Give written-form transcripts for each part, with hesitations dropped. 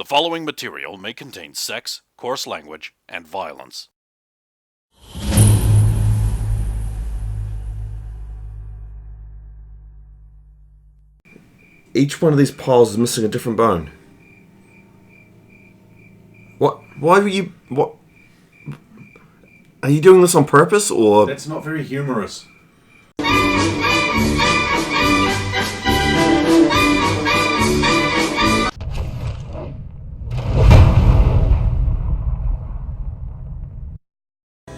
following material may contain sex, coarse language, and violence. Each one of these piles is missing a different bone. What? Why were you... What? Are you doing this on purpose, or...? That's not very humorous.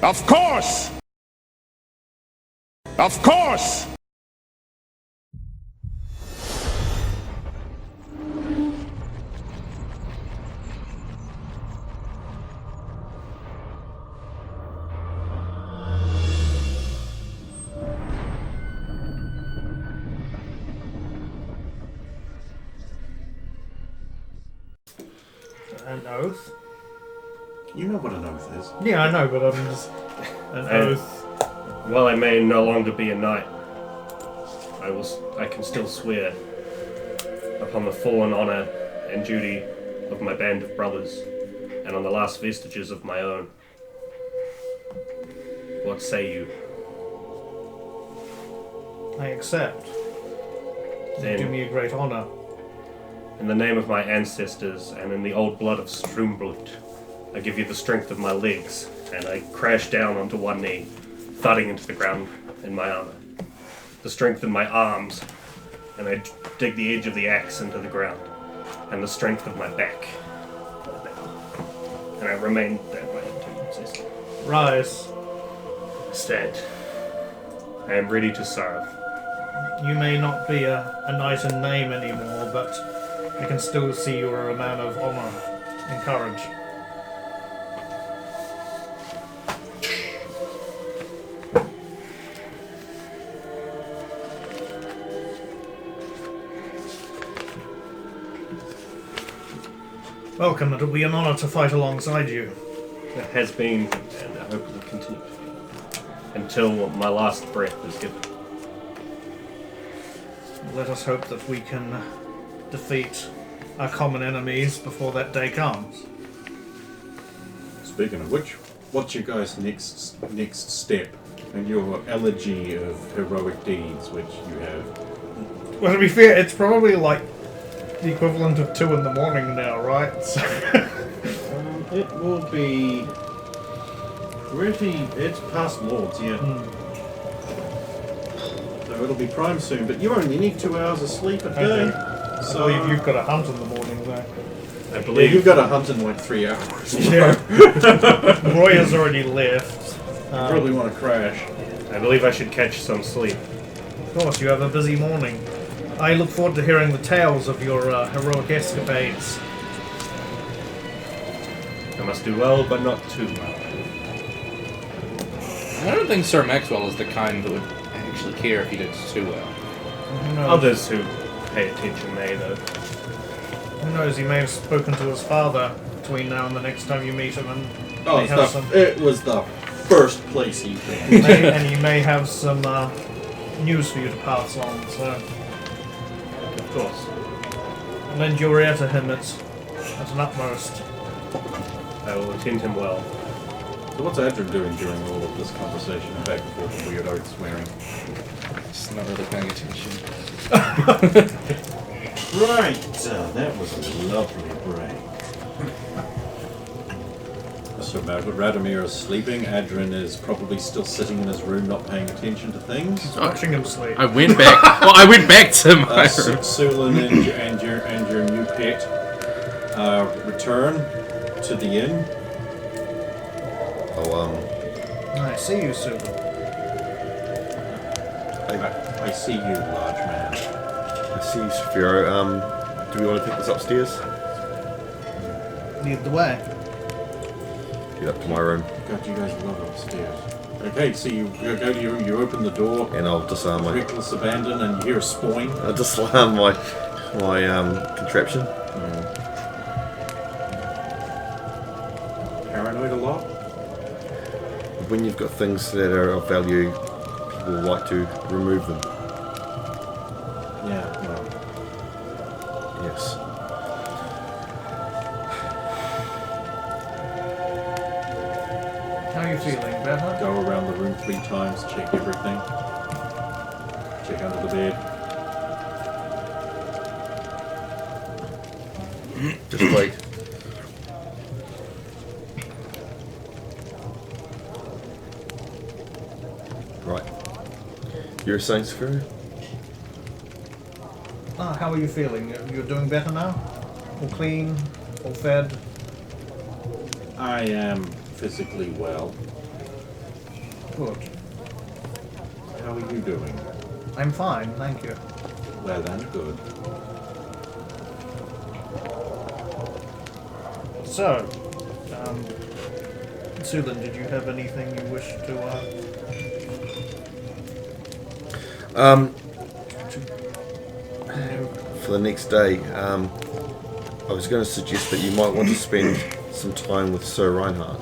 Of course! Of course! An oath? You know what an oath is. Yeah, I know, but I'm just... An oath. While I may no longer be a knight, I can still swear upon the fallen honour and duty of my band of brothers, and on the last vestiges of my own. What say you? I accept. You Then- do me a great honour. In the name of my ancestors and in the old blood of Stroomblut, I give you the strength of my legs, and I crash down onto one knee, thudding into the ground in my armor. The strength in my arms, and I dig the edge of the axe into the ground, and the strength of my back. And I remain that way until ancestor. Rise. Stand. I am ready to serve. You may not be a knight in name anymore, but I can still see you are a man of honour and courage. Welcome, it'll be an honour to fight alongside you. It has been, and I hope it will continue to be, until my last breath is given. Let us hope that we can defeat our common enemies before that day comes. Speaking of which, what's your guys' next step in your elegy of heroic deeds which you have? Well, to be fair, it's probably like the equivalent of 2 in the morning now, right? So It will be it's past Lords, yeah. So it'll be prime soon, but you only need 2 hours of sleep a day. So you've got a hunt in the morning, though. I Yeah, believe you've got to hunt in like 3 hours. Yeah. Roy has already left. You probably want to crash. I believe I should catch some sleep. Of course, you have a busy morning. I look forward to hearing the tales of your heroic escapades. I must do well, but not too well. I don't think Sir Maxwell is the kind that would actually care if he did too well. Who knows? Others who pay attention may, though. Who knows? He may have spoken to his father between now and the next time you meet him, and Oh, may have some. it was the first place he's been. And he may have some news for you to pass on. So Of course. lend your ear to him at an utmost. I will attend him well. So what's Adrian doing during all of this conversation and back and forth and weird oath swearing? Just not really paying attention. Right, that was a lovely break. So Radomir is sleeping. Adrian is probably still sitting in his room, not paying attention to things. Watching him sleep. I went back. Well, I went back to my room. Sulin and your new pet return to the inn. I see you, Sue. I see you, large man. I see you, Saphiro. Do we want to take this upstairs? Lead the way. Get up to my room, God, you guys love upstairs. Okay, so you go to your room, you open the door, and I'll disarm my... reckless abandon, and you hear a spoing. I'll disarm my contraption. Paranoid a lot? When you've got things that are of value, people like to remove them. Yeah, well. Yes. feeling better? Go around the room 3 times, check everything. Check under the bed. Just wait. Right. You're saying, Safari? How are you feeling? You're doing better now? All clean? All fed? I am physically well. Good. How are you doing? I'm fine, thank you. Well then, good. So, Sulan, did you have anything you wish to, For the next day, I was going to suggest that you might want to spend some time with Sir Reinhardt.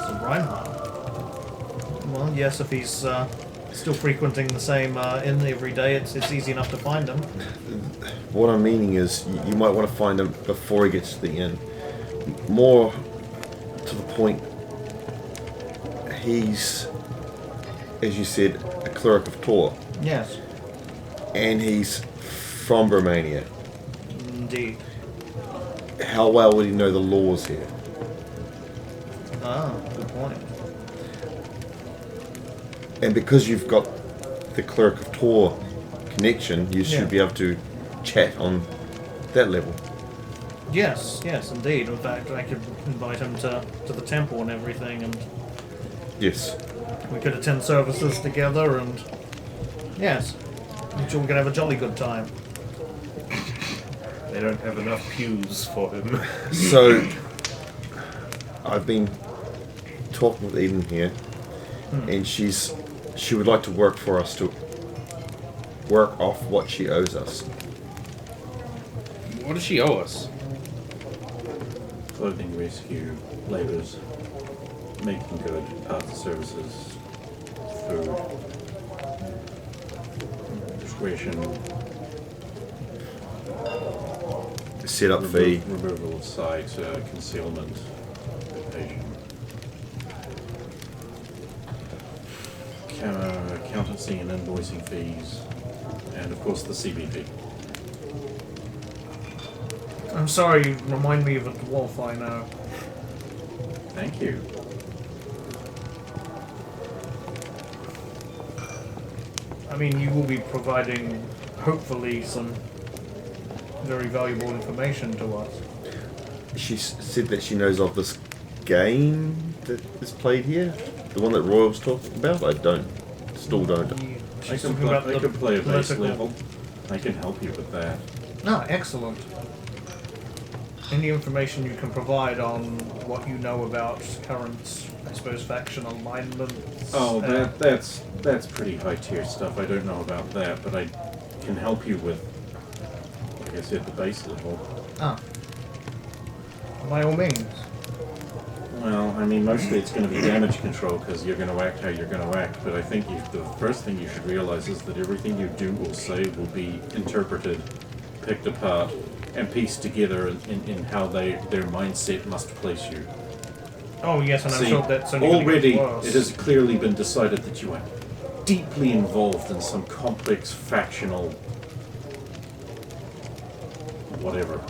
Some Reinhardt? Well, yes, if he's still frequenting the same inn every day, it's easy enough to find him. What I'm meaning is, you might want to find him before he gets to the inn. More to the point, he's, as you said, a cleric of Tor. Yes, And he's from Romania. indeed. How well would he know the laws here? Ah, good point. And because you've got the Cleric of Tor connection, you should Yeah. be able to chat on that level. Yes, indeed. In fact, I could invite him to the temple and everything, and Yes. we could attend services together, and yes, I'm sure we're gonna have a jolly good time. They don't have enough pews for him. So, I've been talking with Eden here, and she would like to work for us to work off what she owes us. What does she owe us? Clothing rescue, labours, making good, parts and services, food, discretion, Set up fee. removal of sight, concealment, evasion, accountancy and invoicing fees, and of course the CBP. I'm sorry, you remind me of a dwarf I know. Thank you. I mean, you will be providing, hopefully, some very valuable information to us. She said that she knows of this game that is played here. The one that Roy was talking about. Still don't. I She's can, talking about the play a base political- level. I can help you with that. Ah, excellent. Any information you can provide on what you know about current, I suppose, faction alignments? Oh, that's pretty high tier stuff. I don't know about that, but I can help you with, like I said, the base level. Ah. By all means. Well, I mean, mostly it's going to be damage control because you're going to act how you're going to act. But I think the first thing you should realize is that everything you do or say will be interpreted, picked apart, and pieced together in how their mindset must place you. Oh, yes, and I'm See, sure that's only gonna already get worse. it has clearly been decided that you are deeply involved in some complex factional whatever.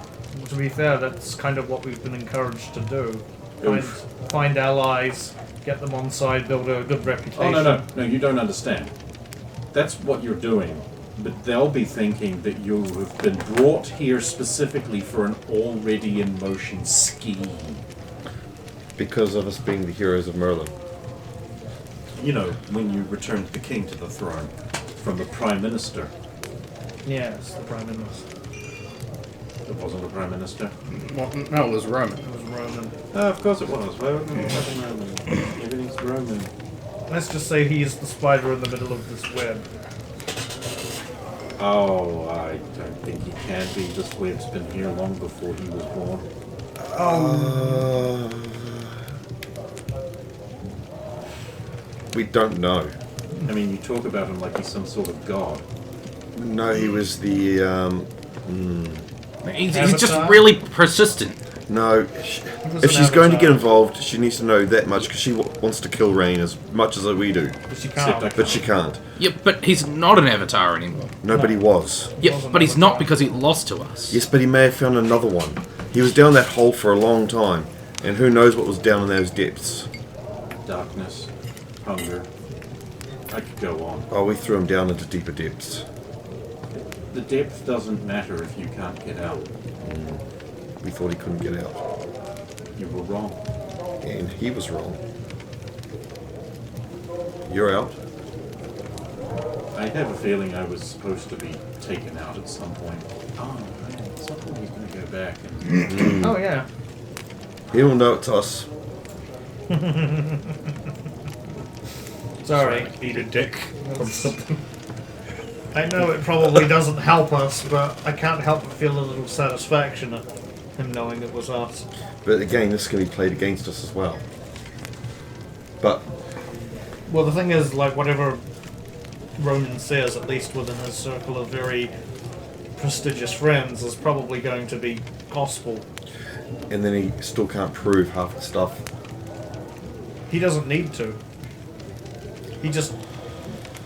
To be fair, that's kind of what we've been encouraged to do. Oof. Find allies, get them on side, build a good reputation. Oh, no, you don't understand. That's what you're doing. But they'll be thinking that you have been brought here specifically for an already in motion scheme. Because of us being the heroes of Merlin. You know, when you returned the king to the throne from the prime minister. Yes, the Prime Minister. It wasn't the prime minister? Well, no, it was Roman. It was Roman. Of course it was. Why wouldn't it be Roman? Everything's Roman. Let's just say he is the spider in the middle of this web. Oh, I don't think he can be. This web's been here long before he was born. We don't know. I mean, you talk about him like he's some sort of god. No, he was the He's just Avatar? really persistent. No, was if an she's going to get avatar. involved, she needs to know that much because she wants to kill Rain as much as we do, But she Except can't. but she can't. Yeah, but he's not an avatar anymore. Nobody was. Yeah, wasn't but he's avatar. not because he lost to us. Yes, but he may have found another one. He was down that hole for a long time, and who knows what was down in those depths. Darkness, hunger. I could go on. Oh, we threw him down into deeper depths. The depth doesn't matter if you can't get out. We thought he couldn't get out, You were wrong. and he was wrong. You're out. I have a feeling I was supposed to be taken out at some point. Oh, man, at some point he's going to go back and... Oh yeah. He will know it's us. Sorry. Eat a dick or something. I know it probably doesn't help us, but I can't help but feel a little satisfaction at him knowing it was us. But again, this can be played against us as well. But Well, the thing is, like, whatever Ronan says, at least within his circle of very prestigious friends, is probably going to be gospel. and then he still can't prove half the stuff. He doesn't need to.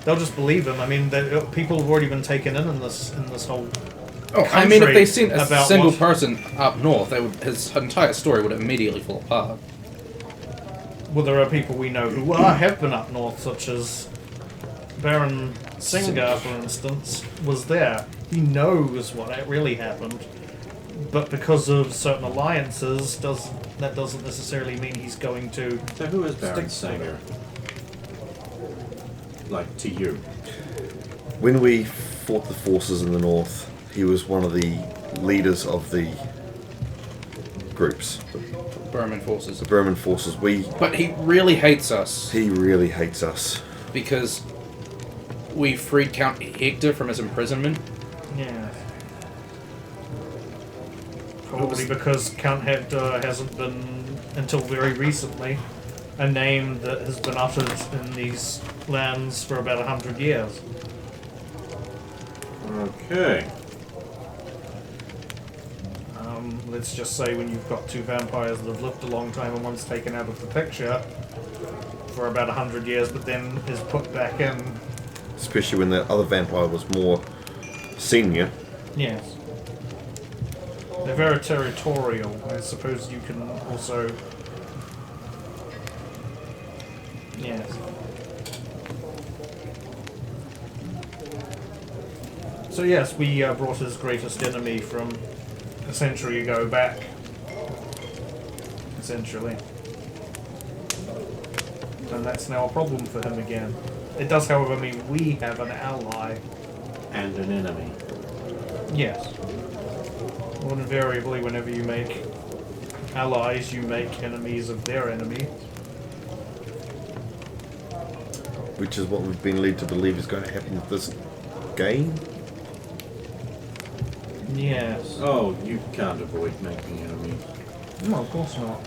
They'll just believe him. I mean, people have already been taken in this whole. Oh, I mean, if they country sent a about single what- person up north, his entire story would immediately fall apart. Well, there are people we know who have been up north, such as Baron Singer, for instance, was there. He knows what really happened, but because of certain alliances, that doesn't necessarily mean he's going to. So who is Baron Stick to Sanger? Like, to you? When we fought the forces in the north, he was one of the leaders of the groups, Burman forces. the Burman forces. But he really hates us He really hates us. because we freed Count Hector from his imprisonment. Yeah. Probably because Count Hector hasn't been, until very recently, a name that has been uttered in these lands for about 100 years. Okay. Let's just say when you've got two vampires that have lived a long time and one's taken out of the picture for about 100 years, but then is put back in. Especially when the other vampire was more senior. Yes. They're very territorial. I suppose you can also. Yes. So yes, we brought his greatest enemy from a century ago back. Essentially. And that's now a problem for him again. It does, however, mean we have an ally. And an enemy. Yes. Well, invariably, whenever you make allies, you make enemies of their enemy. Which is what we've been led to believe is going to happen with this game. Yes. Oh, you can't avoid making enemies. No, of course not.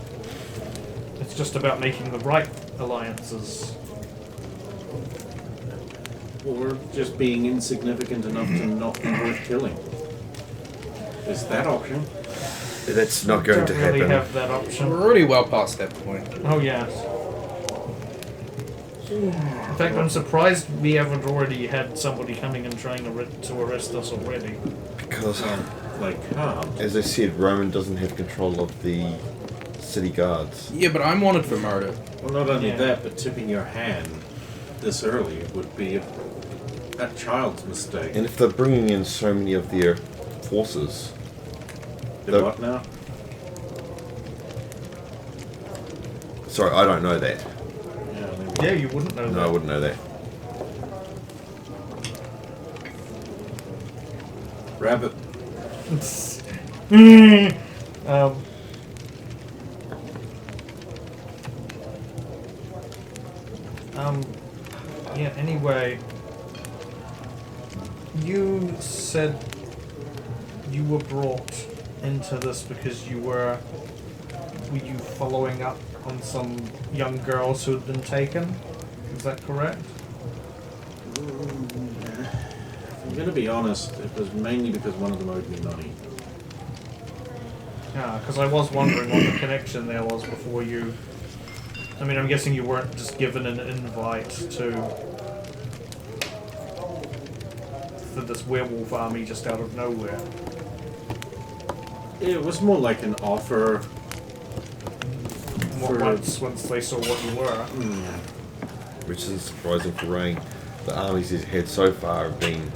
It's just about making the right alliances. Or just being insignificant enough to not be worth killing. Is that option? That's not going Don't to really happen. have that option. We're already well past that point. Oh, yes. In fact, I'm surprised we haven't already had somebody coming and trying to arrest us already. Because, Like, can't. as I said, Roman doesn't have control of the city guards. Yeah, but I'm wanted for murder. Well, not only Yeah. that, but tipping your hand this early would be a child's mistake. And if they're bringing in so many of their forces, The what now? sorry, I don't know that. Yeah, Yeah, you wouldn't know No, I that. wouldn't know that. Rabbit. um, yeah, anyway, you said you were brought into this because were you following up on some young girls who had been taken? Is that correct? I'm gonna be honest, it was mainly because one of them owed me money. Yeah, because I was wondering what the connection there was before you... I mean, I'm guessing you weren't just given an invite for this werewolf army just out of nowhere. It was more like an offer. Once they saw what you were. Which isn't surprising for Rain. The armies he's had so far have been...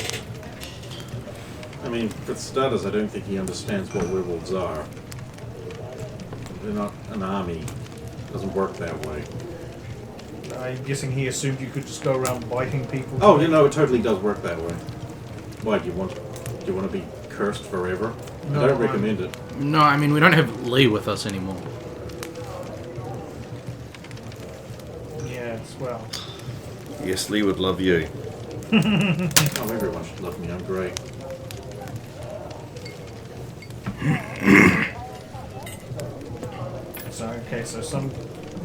I mean, for starters, I don't think he understands what werewolves are. They're not an army. It doesn't work that way. I'm guessing he assumed you could just go around biting people. Oh, you know, it totally does work that way. Why, do you want to be cursed forever? No, I don't recommend it. No, I mean, we don't have Lee with us anymore. Yes, well. Yes, Lee would love you. Oh, everyone should love me. I'm great. So, okay, so some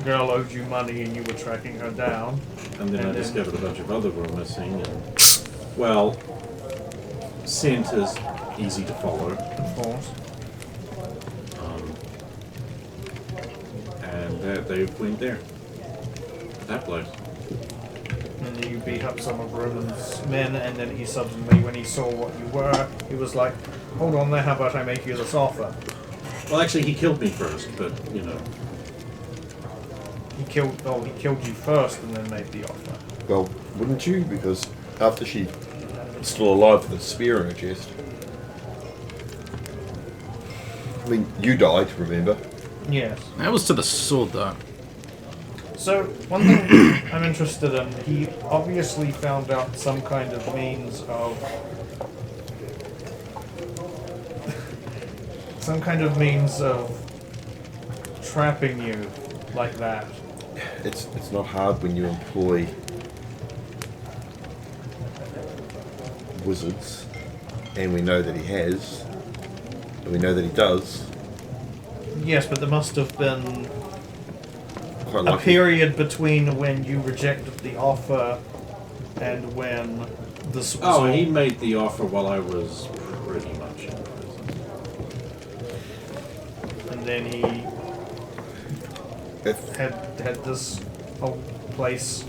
girl owed you money and you were tracking her down. And then I discovered a bunch of other were missing. And, well, scent is easy to follow. Of course. And they went there. That place. And then you beat up some of Roman's men, and then he suddenly, when he saw what you were, he was like, hold on there, how about I make you this offer? Well, actually, he killed me first, but, you know. He killed you first and then made the offer. Well, wouldn't you? Because after she was still alive with a spear in her chest. I mean, you died, remember? Yes. That was to the sword, though. So, one thing I'm interested in, he obviously found out some kind of means of... trapping you like that. It's not hard when you employ wizards, and we know that he has, and we know that he does. Yes, but there must have been Quite a lucky. period between when you rejected the offer and when this was all... He made the offer while I was pretty much in prison. And then he had this whole place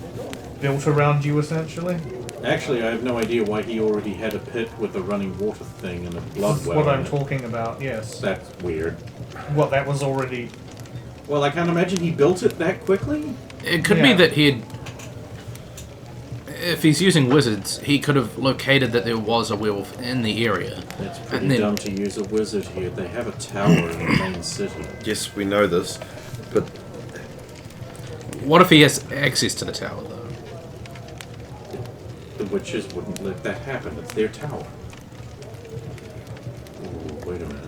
built around you, essentially. Actually, I have no idea why he already had a pit with a running water thing and a blood That's well. what I'm in it. talking about, yes. That's weird. What, that was already... Well, I can't imagine he built it that quickly. It could be that he'd... If he's using wizards, he could have located that there was a werewolf in the area. It's pretty And then- dumb to use a wizard here. They have a tower in the main city. Yes, we know this, but What if he has access to the tower, though? The witches wouldn't let that happen. It's their tower. Ooh, wait a minute.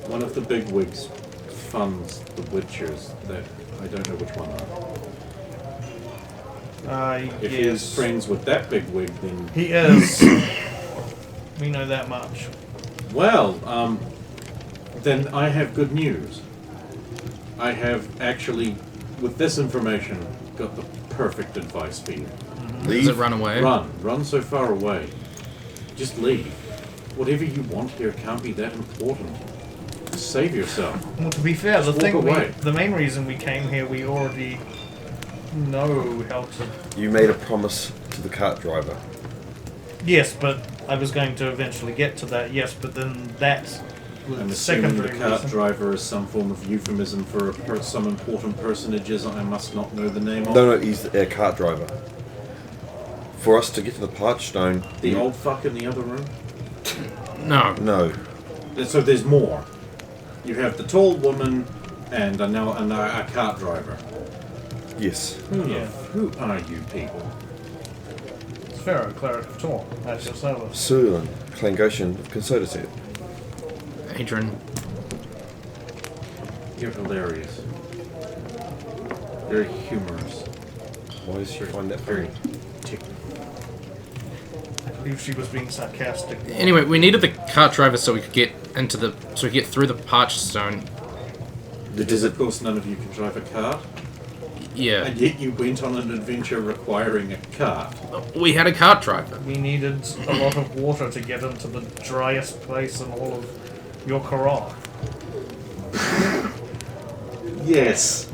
One of the bigwigs funds the witchers that I don't know which one are. If he is yes. friends with that bigwig, then He is. We know that much. well, then I have good news. I have actually, with this information, got the perfect advice for you. Does it leave. run away? Run so far away. Just leave. Whatever you want here can't be that important. Just save yourself. Well, to be fair, Just walk away. the main reason we came here, we already know how to... You made a promise to the cart driver. Yes, but I was going to eventually get to that, yes, but then that was I'm the assuming the secondary cart reason. driver is some form of euphemism for some important personages I must not know the name of. No, he's a cart driver. For us to get to the parch stone, The old fuck in the other room? No. no. So there's more. You have the tall woman and a cart driver. Yes. Yeah. Who are you people? Pharaoh, cleric of Tor, at your service. Sulan, Klangoshan of Consodaset. Adrian. You're hilarious. Very humorous. Why does she find that Very funny? tick. I believe she was being sarcastic. Anyway, we needed the cart driver so we could get through the parched stone. The Because desert. of course none of you can drive a cart. Yeah. And yet you went on an adventure requiring a cart. We had a cart driver. We needed a lot of water to get into the driest place in all of Jor-Karroc. Yes.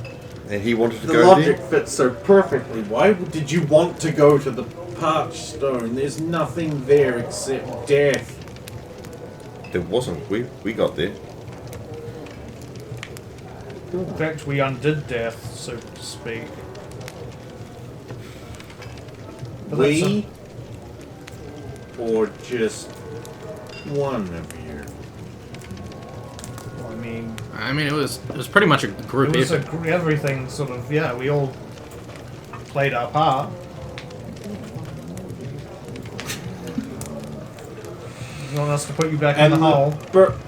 And he wanted to The go logic there? fits so perfectly. Why did you want to go to the parched stone? There's nothing there except death. There wasn't. We got there. In fact, we undid death, so to speak. But that's We? Or just one of you? I mean, I mean, it was pretty much a group it was effort. everything sort of, yeah, we all played our part. You want us to put you back in the hole?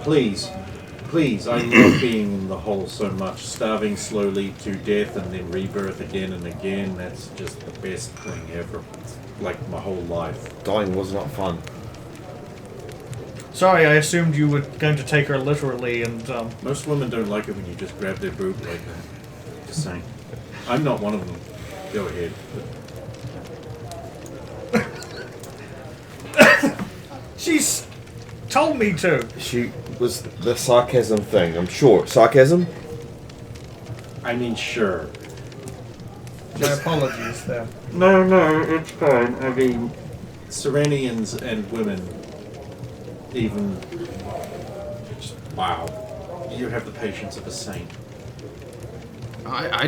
Please, I love being in the hole so much. Starving slowly to death and then rebirth again and again. That's just the best thing ever. It's like my whole life. Dying was not fun. Sorry, I assumed you were going to take her literally and, Most women don't like it when you just grab their boob like that. Just saying. I'm not one of them. Go ahead. she's told me to. She was the sarcasm thing, I'm sure. Sarcasm? I mean, sure. My apologies there. No, it's fine. I mean, Serenians and women, even. Wow. You have the patience of a saint. I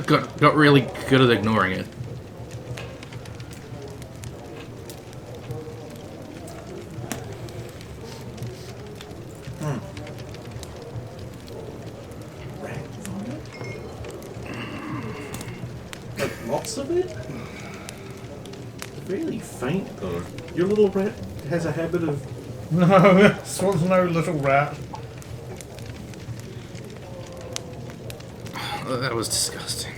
got really good at ignoring it. Rat vomit? Like lots of it? Really faint though. Your little rat has a habit of. No, this was no little rat. That was disgusting.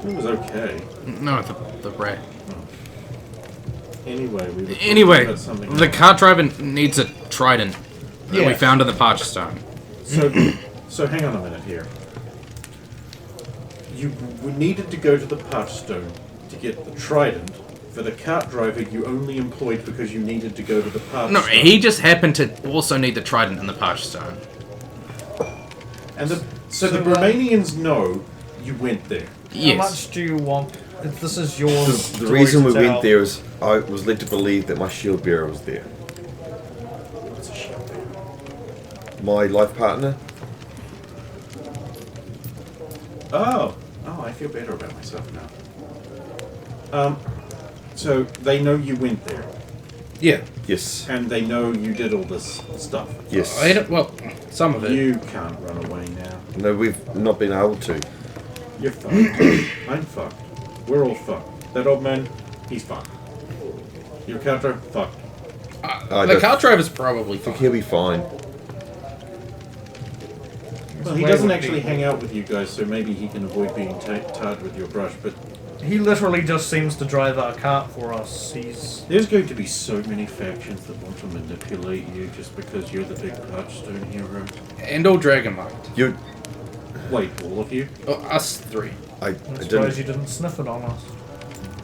It was okay. No, the rat. Anyway, we were talking Anyway, about something the else. cart driver needs a trident that we Yes. found in the parched stone. So hang on a minute here. You needed to go to the parched stone to get the trident. For the cart driver, you only employed because you needed to go to the parched No, stone. he just happened to also need the trident in the parched stone. And the So, Romanians know you went there. How Yes. much do you want? If this is yours. The story reason to we tell. went there is I was led to believe that my shield bearer was there. What's a shield bearer? My life partner. Oh, I feel better about myself now. So they know you went there, Yeah. Yes. and they know you did all this stuff. Yes. Well, some of it. You can't run away now. No, we've not been able to. You're fucked. I'm fucked. We're all fucked. That old man, he's fucked. Your counter, fucked. I The don't cart driver's probably think fine. he'll be fine. Well, he Where doesn't would actually be? hang out with you guys, so maybe he can avoid being tarred with your brush, but He literally just seems to drive our cart for us. He's. there's going to be so many factions that want to manipulate you just because you're the big Touchstone hero. And all Dragonite. You, Wait, all of you? Oh, us three. I I'm surprised didn't. you didn't sniff it on us.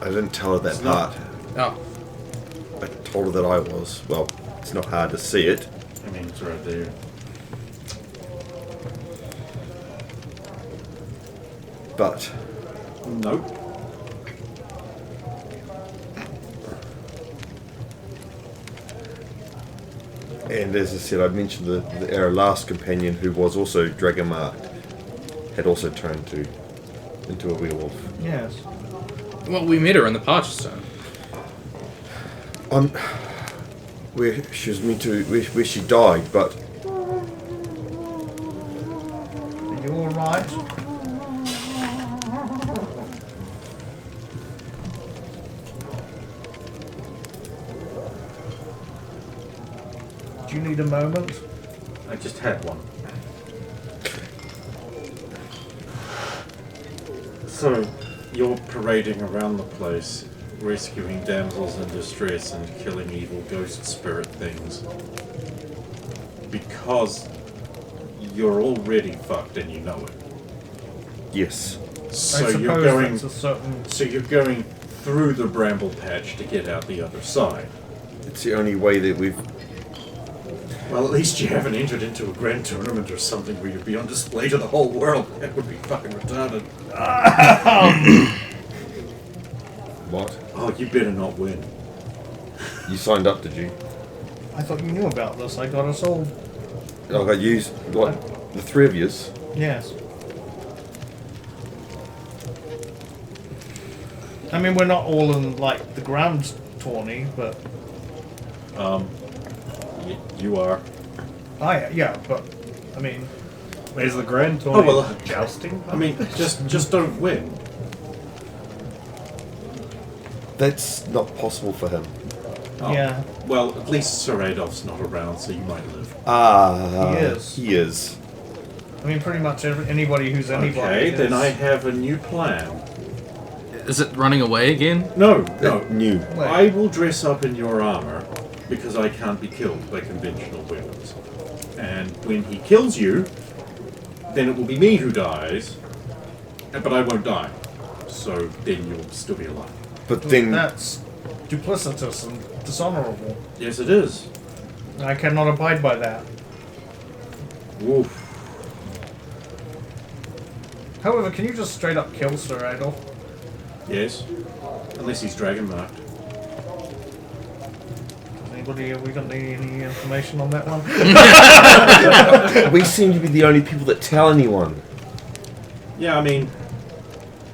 I didn't tell her that It's not- part. Oh. I told her that I was. Well, it's not hard to see it. I mean, it's right there. But Nope. and as I said, I mentioned our last companion, who was also dragon marked, had also turned into a werewolf. Yes. Well, we met her in the parched stone. Where she was meant to, where she died, but Are you alright? Do you need a moment? I just had one. So, you're parading around the place, rescuing damsels in distress and killing evil ghost spirit things. Because you're already fucked and you know it. yes, So I suppose you're going that's a certain. so you're going through the bramble patch to get out the other side. it's the only way that we've. Well, at least you haven't entered into a grand tournament or something where you'd be on display to the whole world. That would be fucking retarded. What? Oh, you better not win. You signed up, did you? I thought you knew about this. I got us all. I got used. What? The three of yous. Yes. I mean, we're not all in, like, the grand tourney, but... You are. Yeah, but, I mean... Where's the grand tournament? Oh, well, Jousting? I mean, just don't win. That's not possible for him. Oh. Yeah. Well, at least Sir Adolph's not around, so you might live. Ah, He is. He is. I mean, pretty much anybody who's anybody Okay, is. then I have a new plan. Is it running away again? No. New. Wait. I will dress up in your armor because I can't be killed by conventional weapons. And when he kills you, then it will be me who dies, but I won't die. So then you'll still be alive. But then, That's duplicitous and dishonorable. Yes, it is. I cannot abide by that. Woof. However, can you just straight up kill Sir Adolf? Yes. Unless he's dragon marked. Anybody, have we got any information on that one? we seem to be the only people that tell anyone. Yeah, I mean,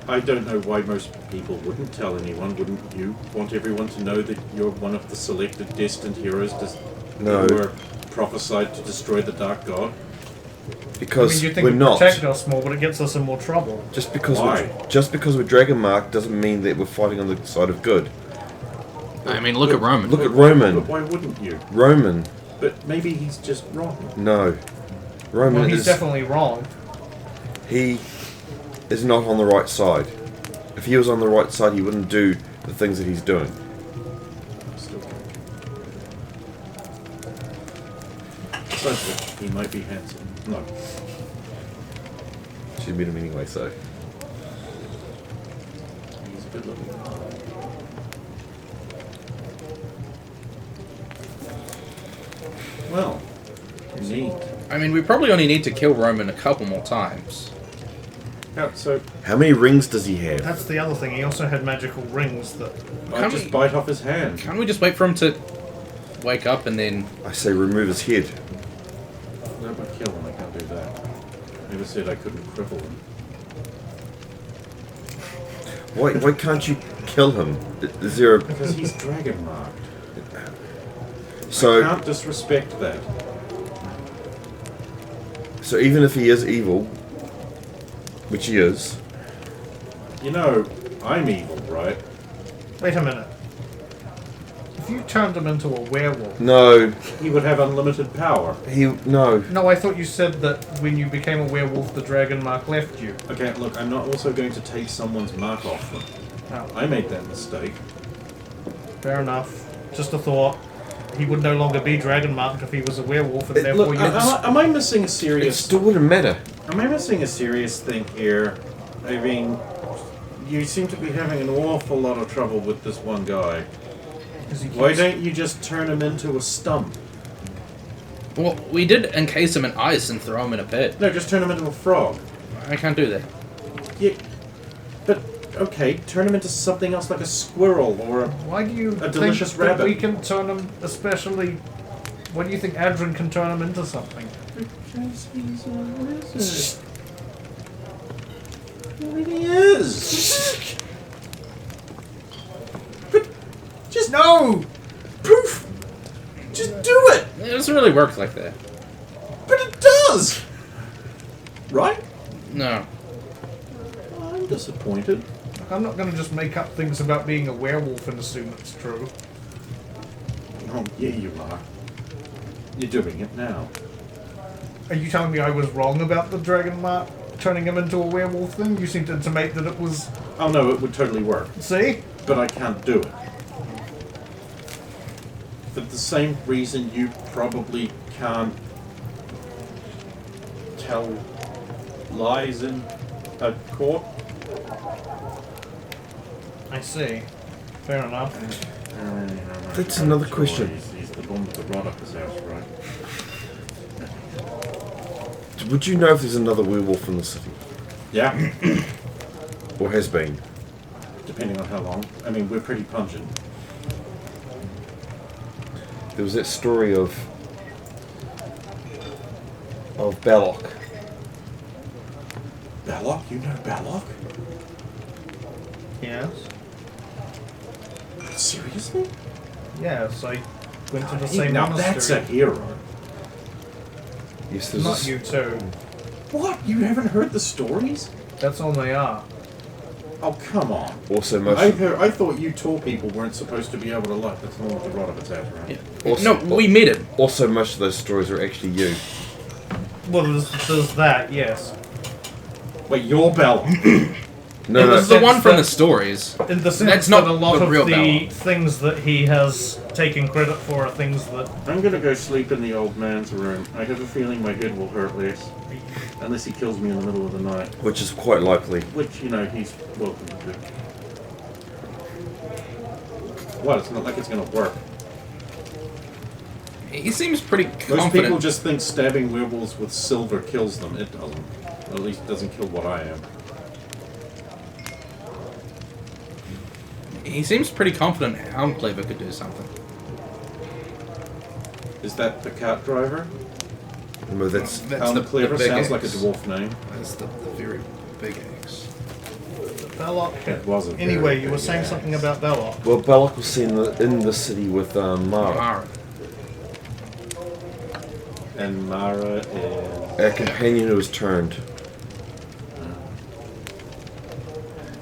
I don't know why most people wouldn't tell anyone. Wouldn't you want everyone to know that you're one of the selected destined heroes No. who were prophesied to destroy the Dark God? I Because mean, you think we're it not. protect us more, but it gets us in more trouble. Just because Why? we're dragon marked doesn't mean that we're fighting on the side of good. I mean, look at Roman. Look at But Roman. why wouldn't you? Roman. But maybe he's just wrong. No. Roman Well, he's is. definitely wrong. He is not on the right side. If he was on the right side, he wouldn't do the things that he's doing. I'm still thinking. Besides which, he might be handsome. No. She'd meet him anyway, so. He's good looking. Well, neat. I mean, we probably only need to kill Roman a couple more times. So, How many rings does he have? That's the other thing. He also had magical rings that... I Can't just we- bite off his hand. Can't we just wait for him to wake up and then... I say remove his head. No, but kill him, I can't do that. I never said I couldn't cripple him. Why can't you kill him? Is there a... Because he's dragon marked. So, Can't disrespect that. so even if he is evil, which he is, You know, I'm evil, right? Wait a minute. If you turned him into a werewolf... no, He would have unlimited power. no. No, I thought you said that when you became a werewolf, the dragon mark left you. Okay, look, I'm not also going to take someone's mark off them. No, I made that mistake. fair enough. Just a thought. He would no longer be dragon marked if he was a werewolf, and therefore Look, you... am I missing a It serious... still wouldn't matter. Am I missing a serious thing here? I mean, you seem to be having an awful lot of trouble with this one guy. Why don't you just turn him into a stump? Well, we did encase him in ice and throw him in a pit. No, just turn him into a frog. I can't do that. Yeah, but okay, turn him into something else like a squirrel or a... Why do you A think delicious that rabbit. we can turn him, especially... Why do you think Adrian can turn him into something? Because he's a wizard. I mean, he is. But just No! poof. Just do it. It doesn't really work like that. But it does. Right? No. I'm disappointed. I'm not going to just make up things about being a werewolf and assume it's true. Oh, yeah, you are. You're doing it now. Are you telling me I was wrong about the dragon mark turning him into a werewolf thing? You seem to intimate that it was... Oh no, it would totally work. See? But I can't do it. For the same reason you probably can't tell lies in a court. I see. Fair enough. That's another question. He's the one with the rod up his house, right? Would you know if there's another werewolf in the city? Yeah, Or has been? depending on how long. I mean, we're pretty pungent. There was that story of Balok. Balok? You know Balok? Yes. Seriously? Yes, I went to the Hey, same now monastery. that's a hero. Yes, there's Not you too. What? You haven't heard the stories? That's all they are. Oh, come on. Also, most I thought you tall people weren't supposed to be able to look. That's the one with the rod up its ass, right? Yeah. Also- No, we met him. also most of those stories are actually you. Well, there's that, yes. Wait, you're Balok. No, It no. was the one from the that- stories. In the sense That's not that a lot the of real the Balor. things that he has taken credit for are things that... I'm gonna go sleep in the old man's room. I have a feeling my head will hurt less. Unless he kills me in the middle of the night. Which is quite likely. Which, you know, he's welcome to do. What? It's not like it's gonna work. He seems pretty Most people confident. just think stabbing werewolves with silver kills them. It doesn't. Or at least it doesn't kill what I am. He seems pretty confident Hounclaver could do something. Is that the cart driver? No, that's That's the Clever big sounds like a X. dwarf name. That's the very big X. Belloc... It was a very Anyway, you were big saying axe. something about Belloc. well, Balok was seen in the city with Mara, Mara. And Mara is. a companion who was turned.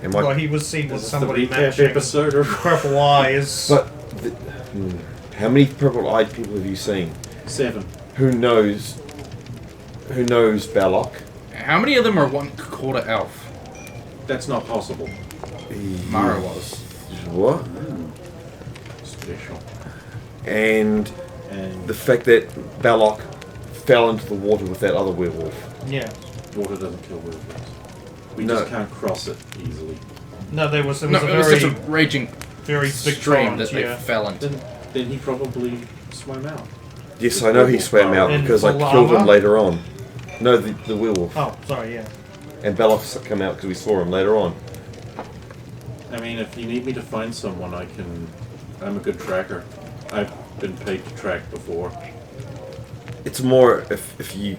And my, Well, he was seen with Is this the somebody recap matching episode or purple eyes. but how many purple-eyed people have you seen? 7? Who knows Balok? How many of them are one quarter elf? That's not possible. Mara was. What? Special. And And the fact that Balok fell into the water with that other werewolf. Yeah. water doesn't kill werewolves. We No. just can't cross it easily. No, there was, No, a it was very, just a raging very big stream torrent, that they yeah. fell into. Then he probably swam out. Yes, I know he swam out In because I full killed him armor? later on. No, the werewolf. Oh, sorry, yeah. And Balok's come out because we saw him later on. I mean, if you need me to find someone, I'm a good tracker. I've been paid to track before. It's more if you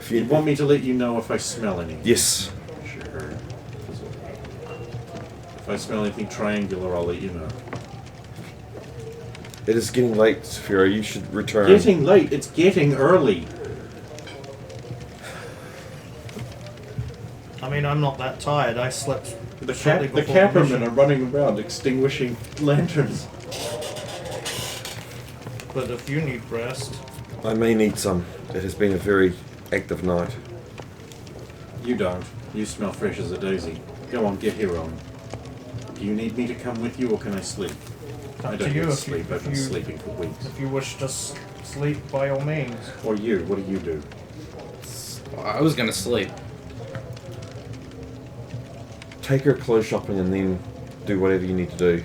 You want me to let you know if I smell anything? yes. Sure. If I smell anything triangular, I'll let you know. It is getting late, Saphira. You should return. Getting late. It's getting early. I mean, I'm not that tired. I slept The shortly the before the cameramen mission. are running around extinguishing lanterns. But if you need rest... I may need some. It has been a very active night. You don't. You smell fresh as a daisy. Go on, get here on. Do you need me to come with you, or can I sleep? Up I to don't you need if sleep. you- I've if been you- sleeping for weeks. If you wish to sleep, by all means. Or you, what do you do? Well, I was gonna sleep. Take her clothes shopping and then do whatever you need to do.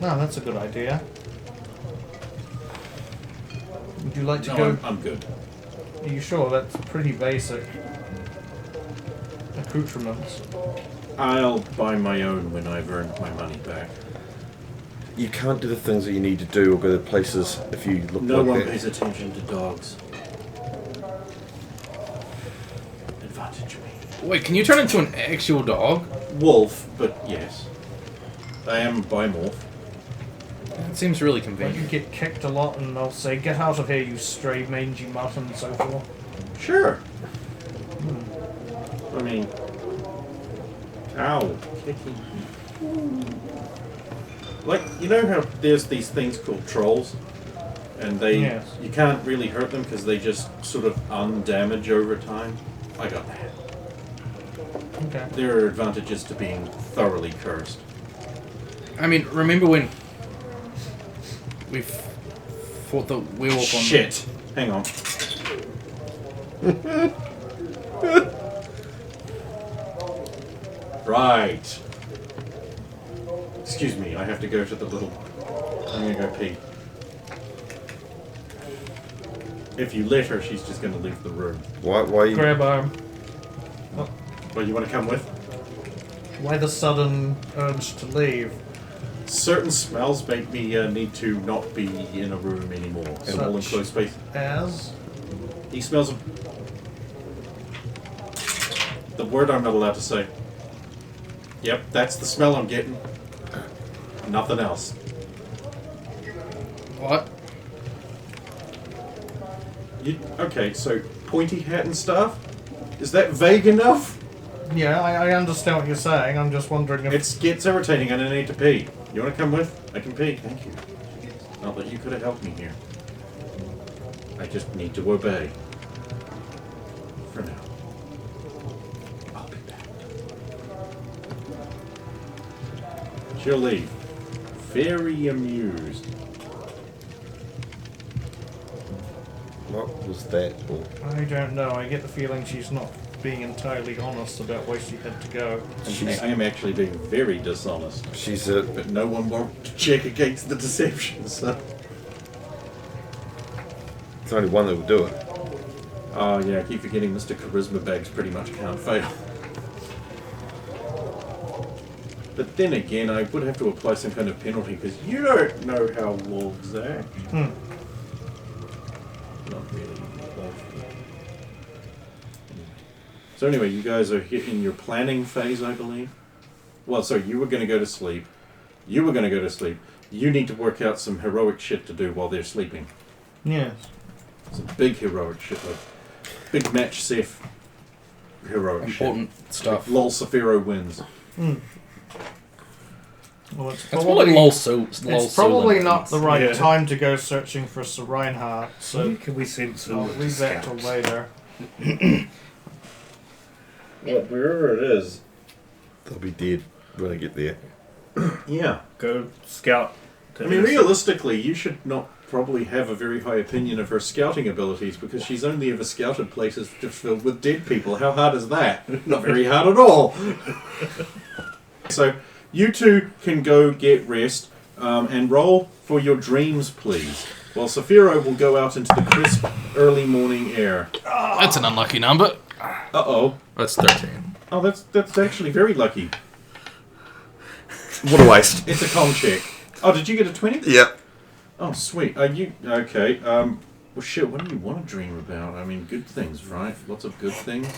No, that's a good idea. Would you like to No, go... I'm good. Are you sure? That's pretty basic. Accoutrements. I'll buy my own when I've earned my money back. You can't do the things that you need to do or go to places if you look No like one that. pays attention to dogs. Advantage me. Wait, can you turn into an actual dog? Wolf, but yes. I am bimorph. That seems really Like you convenient. get kicked a lot and they'll say, "Get out of here, you stray mangy mutt," and so forth. Sure. I mean, ow, kicking. Like, you know how there's these things called trolls, and Yes. you can't really hurt them because they just sort of undamage over time. I got that. Okay. There are advantages to being thoroughly cursed. I mean, remember when we fought the werewolf on Shit. Hang on. Right. Excuse me, I have to go to the little I'm gonna go pee. If you let her, she's just gonna leave the room. Why you... Grab arm. Well, you want to come with? Why the sudden urge to leave? Certain smells make me need to not be in a room anymore. In all enclosed space. As? He smells of... The word I'm not allowed to say. Yep, that's the smell I'm getting. Nothing else. What? Okay, so pointy hat and stuff? Is that vague enough? Yeah, I understand what you're saying. I'm just wondering if... It gets irritating and I need to pee. You want to come with? I can pee. Thank you. Not that you could have helped me here. I just need to obey. For now. I'll be back. She'll leave. Very amused. What was that for? I don't know. I get the feeling she's not being entirely honest about why she had to go. I am actually being very dishonest. She's a... But no one won't check against the deception, so... There's only one that will do it. Oh yeah, I keep forgetting Mr. Charisma Bags pretty much can't fail. But then again, I would have to apply some kind of penalty because you don't know how wolves act. Not really. So anyway, you guys are in your planning phase, I believe. Well, so you were going to go to sleep. You were going to go to sleep. You need to work out some heroic shit to do while they're sleeping. Yes. Some big heroic shit, like big match safe heroic Important shit. stuff. Like LOL Saphiro wins. Well, it's That's more like it's probably not the right time to go searching for Sir Reinhardt, so Can we send I'll someone leave that till later. Well, wherever it is. They'll be dead when I get there. Yeah. Go scout. I mean, realistically, you should not probably have a very high opinion of her scouting abilities because she's only ever scouted places just filled with dead people. How hard is that? Not very hard at all. So, you two can go get rest and roll for your dreams, please. While Saphiro will go out into the crisp early morning air. That's an unlucky number. Uh-oh. That's 13. Oh, that's actually very lucky. What a waste. It's a con check. Oh, did you get a 20? Yep. Oh, sweet. Are you... Okay, well, shit, what do you want to dream about? I mean, good things, right? Lots of good things.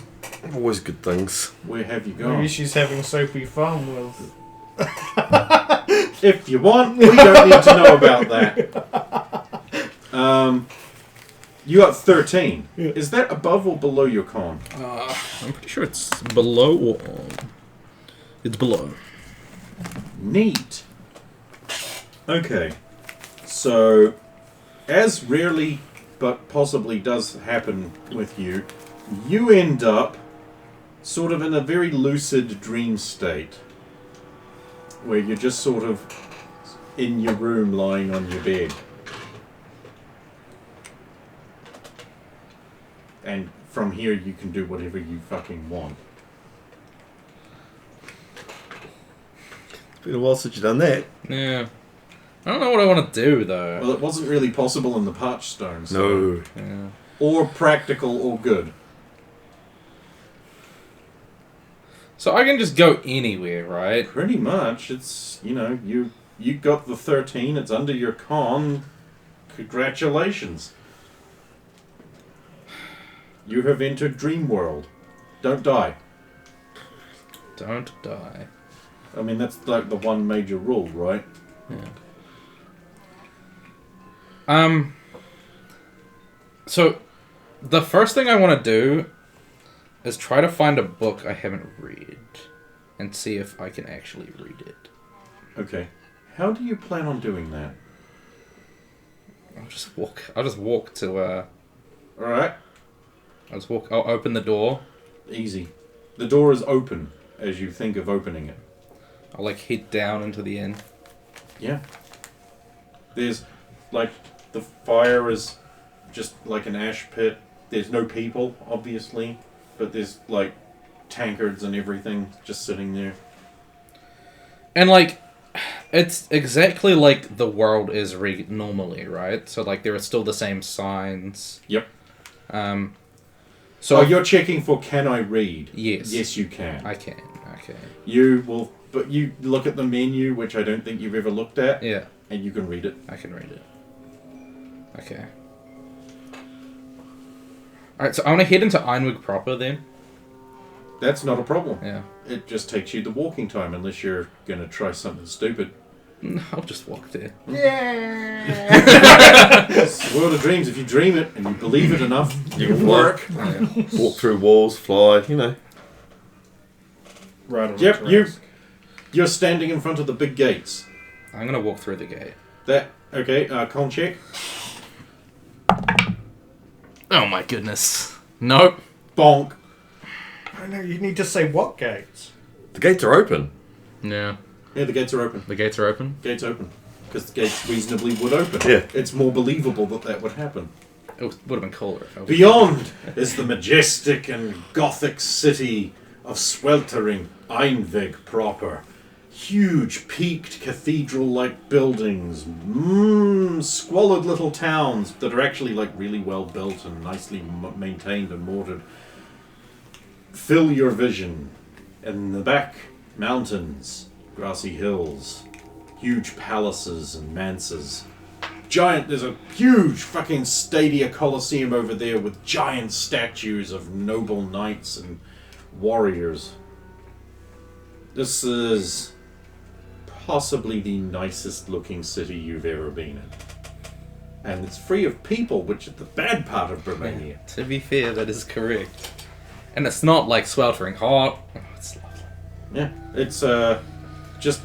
Always good things. Where have you gone? Maybe she's having soapy fun with... If you want, we don't need to know about that. You got 13. Yeah. Is that above or below your con? I'm pretty sure it's below or... It's below. Neat. Okay. So, as rarely but possibly does happen with you, you end up sort of in a very lucid dream state. Where you're just sort of in your room lying on your bed. And from here you can do whatever you fucking want. It's been a while since you've done that. Yeah. I don't know what I want to do, though. Well, it wasn't really possible in the parched stone. So. No. Yeah. Or practical or good. So I can just go anywhere, right? Pretty much. It's, you know, you got the 13, it's under your con. Congratulations. You have entered Dream World. Don't die. Don't die. I mean, that's like the one major rule, right? Yeah. So, the first thing I want to do is try to find a book I haven't read and see if I can actually read it. Okay. How do you plan on doing that? I'll just walk to Alright. I'll open the door. Easy. The door is open as you think of opening it. I'll head down into the inn. Yeah. There's, the fire is just like an ash pit. There's no people, obviously, but there's, tankards and everything just sitting there. And, It's exactly like the world is normally, right? So like there are still the same signs. Yep. So Oh, you're checking for can I read? Yes. Yes, you can. I can. Okay. You will, but you look at the menu, which I don't think you've ever looked at, Yeah, and you can read it. I can read it. Okay. Alright, so I want to head into Einwig proper then. That's not a problem. Yeah. It just takes you the walking time, unless you're going to try something stupid. I'll just walk there. It's the world of dreams. If you dream it and you believe it enough, You it'll can work. Walk through walls, fly, you know. Right on Yep, the you're standing in front of the big gates. I'm gonna walk through the gate. Okay, con check. Oh my goodness. Nope. Bonk. I know, you need to say what gates. The gates are open. Yeah. Yeah, the gates are open. The gates are open? Gates open. Because the gates reasonably would open. Yeah. It's more believable that would happen. It would have been cooler. If I was- Beyond is the majestic and gothic city of sweltering Einweg proper. Huge peaked cathedral-like buildings, squalid little towns that are actually like really well built and nicely maintained and mortared. Fill your vision. In the back, mountains, grassy hills, huge palaces and manses. There's a huge fucking stadia coliseum over there with giant statues of noble knights and warriors. This is possibly the nicest looking city you've ever been in. And it's free of people, which is the bad part of Romania. To be fair, that is correct. And it's not like sweltering hot. Oh, it's lovely. Yeah, it's just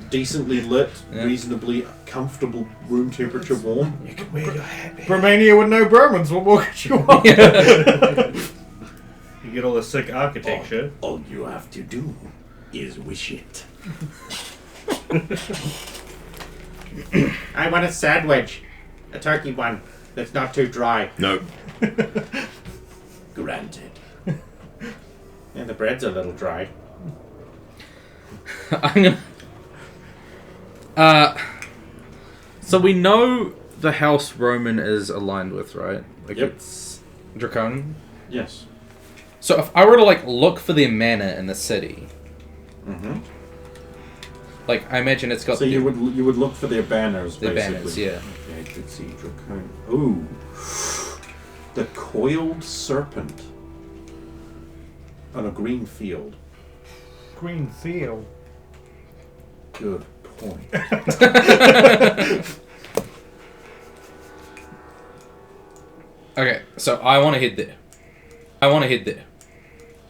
decently lit, Yeah. reasonably comfortable room temperature warm. You can wear your hat. Romania with no Bromans, what more could you want? You get all the sick architecture. All you have to do is wish it. I want a sandwich. A turkey one that's not too dry. No. Granted. And the bread's a little dry. I'm gonna... So we know the house Roman is aligned with, right? Like Yep. it's Draconian. Yes. So if I were to like look for their manor in the city, Mm-hmm. like I imagine it's got So you would look for their banners, their basically. banners, yeah. Okay, I could see Draconian. Ooh. The coiled serpent. On a green field. Green field. Good point. Okay, so I want to head there. I want to head there.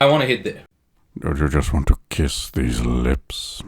I want to head there. Don't you just want to kiss these lips?